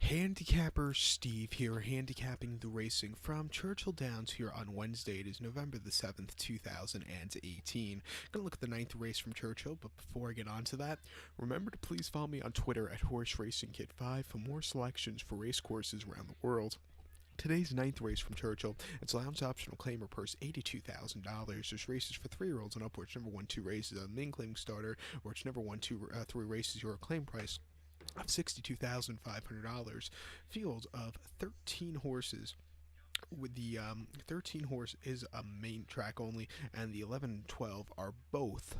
Handicapper Steve here, handicapping the racing from Churchill Downs here on Wednesday. It is November the 7th, 2018. Gonna look at the ninth race from Churchill, but before I get on to that, remember to please follow me on Twitter at HorseRacingKit5 for more selections for race courses around the world. Today's ninth race from Churchill, its allowance optional claimer purse $82,000. There's races for 3-year-olds and upwards, never won 2 races on the main claiming starter, or it's never won 3 races, your claim price of $62,500. Field of 13 horses. With the 13 horse is a main track only, and the 11 and 12 are both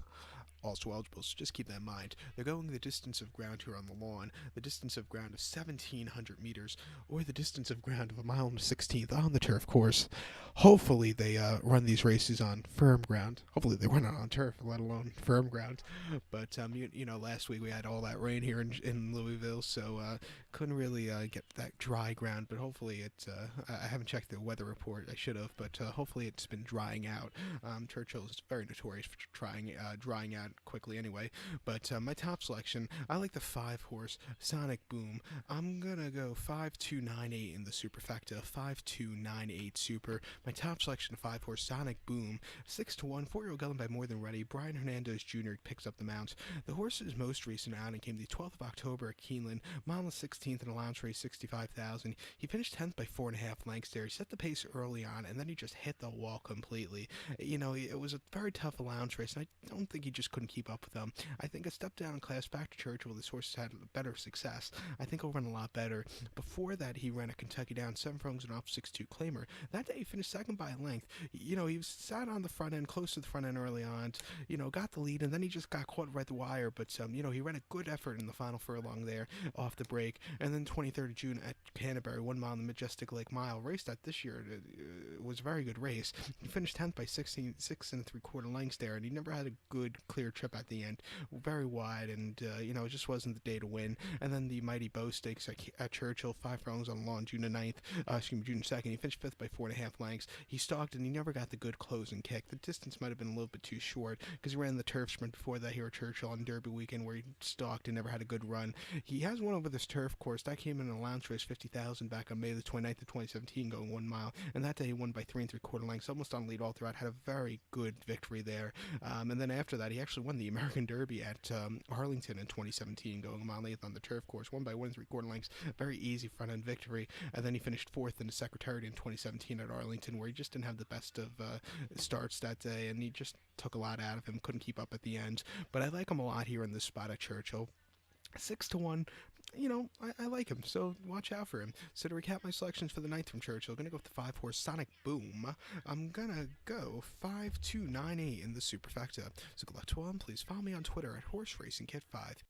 also eligible, so just keep that in mind. They're going the distance of ground here on the lawn, the distance of ground of 1,700 meters, or the distance of ground of 1.16 miles on the turf course. Hopefully they run these races on firm ground. Hopefully they run it on turf, let alone firm ground. But, last week we had all that rain here in Louisville, so couldn't really get that dry ground, but hopefully it's, I haven't checked the weather report, I should have, but hopefully it's been drying out. Churchill is very notorious for drying out quickly anyway. But my top selection, I like the 5-horse Sonic Boom. I'm gonna go 5298 in the superfecta, 5298 super. My top selection, 5-horse Sonic Boom, 6-1, 4-year-old gelding by More Than Ready. Brian Hernandez Jr. picks up the mount. The horse's most recent outing came the 12th of October at Keeneland, mile 16th in a allowance race, 65,000. He finished 10th by 4.5 lengths there. He set the pace early on, and then he just hit the wall completely. It was a very tough allowance race, and I don't think he just couldn't keep up with them. I think a step down in class back to Churchill, this horse had better success. I think he'll run a lot better. Before that, he ran a Kentucky Down 7 furlongs and off 6-2 claimer. That day, he finished second by a length. He was sat on the front end, close to the front end early on, got the lead, and then he just got caught right at the wire. But, he ran a good effort in the final furlong there off the break. And then 23rd of June at Canterbury, 1 mile in the Majestic Lake Mile. Race that this year was a very good race. He finished 10th by 6 3/4 lengths there, and he never had a good, clear trip at the end. Very wide, and, it just wasn't the day to win. And then the Mighty Bow Stakes at Churchill, 5 furlongs on the lawn, June 9th, June 2nd. He finished 5th by 4.5 lengths. He stalked, and he never got the good closing kick. The distance might have been a little bit too short, because he ran the turf sprint before that here at Churchill on Derby weekend, where he stalked and never had a good run. He has won over this turf course. That came in an allowance race, 50,000 back on May the 29th of 2017, going 1 mile. And that day he won by 3 3/4 lengths, almost on lead all throughout. Had a very good victory there. And then after that, he actually won the American Derby at Arlington in 2017, going 1.8 on the turf course, won by 1 3/4 lengths. Very easy front end victory. And then he finished 4th in the Secretariat in 2017 at Arlington, where he just didn't have the best of starts that day, and he just took a lot out of him, couldn't keep up at the end. But I like him a lot here in this spot at Churchill. 6-1, I like him, so watch out for him. So to recap my selections for the ninth from Churchill, I'm going to go with the 5-horse Sonic Boom. I'm going to go 5298 in the superfecta. So good luck to all, and please follow me on Twitter at HorseRacingKit5.